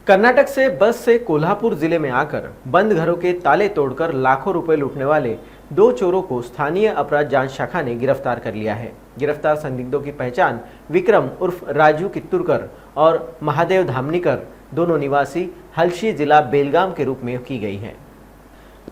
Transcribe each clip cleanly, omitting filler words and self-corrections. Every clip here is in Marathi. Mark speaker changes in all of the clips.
Speaker 1: कर्नाटक से बस से कोल्हापुर जिले में आकर बंद घरों के ताले तोड़कर लाखों रुपए लूटने वाले दो चोरों को स्थानीय अपराध जांच शाखा ने गिरफ्तार कर लिया है। गिरफ्तार संदिग्धों की पहचान विक्रम उर्फ राजू कित्तूरकर और महादेव धामनीकर दोनों निवासी हलशी जिला बेलगाम के रूप में की गई है।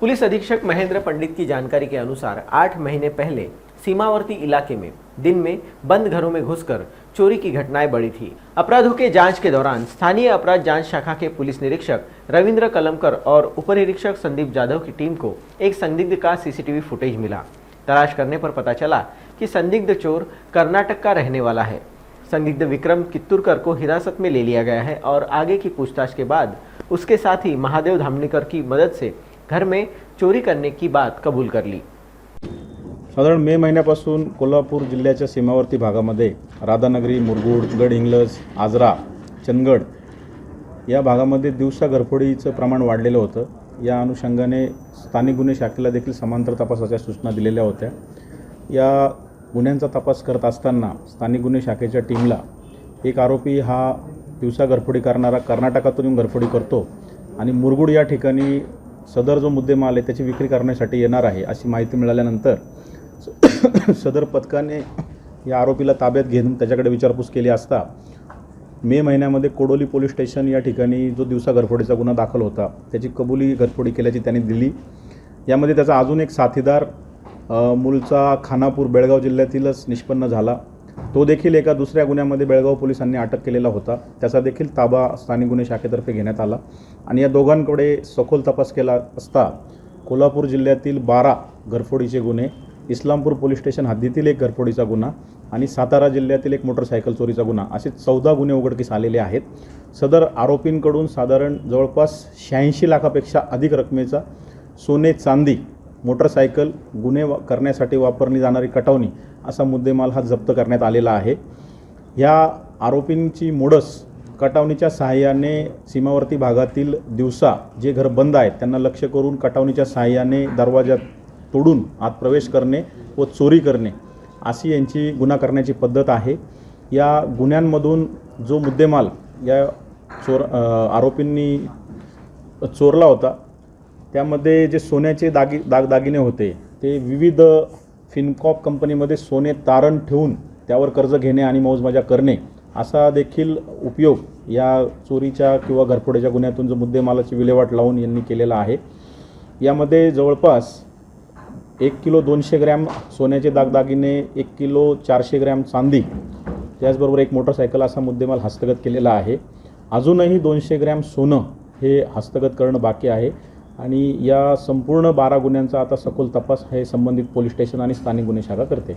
Speaker 1: पुलिस अधीक्षक महेंद्र पंडित की जानकारी के अनुसार 8 महीने पहले सीमावर्ती इलाके में दिन में बंद घरों में घुसकर चोरी की घटनाएं बढ़ी थी। अपराधों के जांच के दौरान स्थानीय अपराध जांच शाखा के पुलिस निरीक्षक रविंद्र कलमकर और उपनिरीक्षक संदीप जाधव की टीम को एक संदिग्ध का सीसीटीवी फुटेज मिला। तलाश करने पर पता चला कि संदिग्ध चोर कर्नाटक का रहने वाला है। संदिग्ध विक्रम कित्तूरकर को हिरासत में ले लिया गया है और आगे की पूछताछ के बाद उसके साथी महादेव धामनीकर की मदद से घर में चोरी करने की बात कबूल कर ली।
Speaker 2: साधारण मे महिन्यापासून कोल्हापूर जिल्ह्याच्या सीमावर्ती भागामध्ये राधानगरी, मुरगुड, गडहिंग्लज, आजरा, चंदगड या भागामध्ये दिवसा घरफोडीचं प्रमाण वाढलेलं होतं। या अनुषंगाने स्थानिक गुन्हे शाखेला देखील समांतर तपासाच्या सूचना दिलेल्या होत्या। या गुन्ह्यांचा तपास करत असताना स्थानिक गुन्हे शाखेच्या टीमला एक आरोपी हा दिवसा घरफोडी करणारा कर्नाटकातून येऊन घरफोडी करतो आणि मुरगुड या ठिकाणी सदर जो मुद्देमाल आहे त्याची विक्री करण्यासाठी येणार आहे अशी माहिती मिळाल्यानंतर सदर पथकाने या आरोपीला ताब्यात घेऊन त्याच्याकडे विचारपूस केली असता मे महिन्यामध्ये कोडोली पोलीस स्टेशन या ठिकाणी जो दिवसा घरफोडीचा गुन्हा दाखल होता त्याची कबुली घरफोडी केल्याची त्यांनी दिली। यामध्ये त्याचा अजून एक साथीदार मूळचा खानापूर बेळगाव जिल्ह्यातीलच निष्पन्न झाला। तो देखील एका दुसऱ्या गुन्ह्यामध्ये बेळगाव पोलिसांनी अटक केलेला होता। त्याचा देखील ताबा स्थानिक गुन्हे शाखेतर्फे घेण्यात आला आणि या दोघांकडे सखोल तपास केला असता कोल्हापूर जिल्ह्यातील 12 घरफोडीचे गुन्हे, इस्लामपूर पोलीस स्टेशन हद्दीतील एक घरफोडीचा गुन्हा आणि सातारा जिल्ह्यातील एक मोटरसायकल चोरीचा गुन्हा असे 14 गुन्हे उघडकीस आलेले आहेत। सदर आरोपींकडून साधारण जवळपास 86 लाखापेक्षा अधिक रकमेचा सोने, चांदी, मोटरसायकल, गुन्हे करण्यासाठी वापरली जाणारी कटावणी असा मुद्देमाल हा जप्त करण्यात आलेला आहे। या आरोपींची मोडस कटावणीच्या सहाय्याने सीमावर्ती भागातील दिवसा जे घर बंद आहेत त्यांना लक्ष्य करून कटावणीच्या सहाय्याने दरवाजा तोडून आत प्रवेश करणे व चोरी करणे अशी यांची गुन्हा करण्याची पद्धत आहे। या गुन्ह्यांमधून जो मुद्देमाल या आरोपींनी चोरला होता त्यामध्ये जे सोन्याचे दागिने होते ते विविध फिनकॉप कंपनीमध्ये सोने तारण ठेवून त्यावर कर्ज घेणे आणि मौजमजा करणे असा देखील उपयोग या चोरीच्या किंवा घरफोडीच्या गुन्ह्यातून जो मुद्देमालाची विल्हेवाट लावून यांनी केलेला आहे। यामध्ये जवळपास 1 किलो 200 ग्रॅम सोन्याचे दागिने, 1 किलो 400 ग्रॅम चांदी, त्याचबरोबर एक मोटरसायकल असा मुद्देमाल हस्तगत केलेला आहे। अजूनही 200 ग्रॅम सोनं हे हस्तगत करणं बाकी आहे आणि या संपूर्ण 12 गुन्ह्यांचा आता सखोल तपास हे संबंधित पोलीस स्टेशन आणि स्थानिक गुन्हे शाखा करते।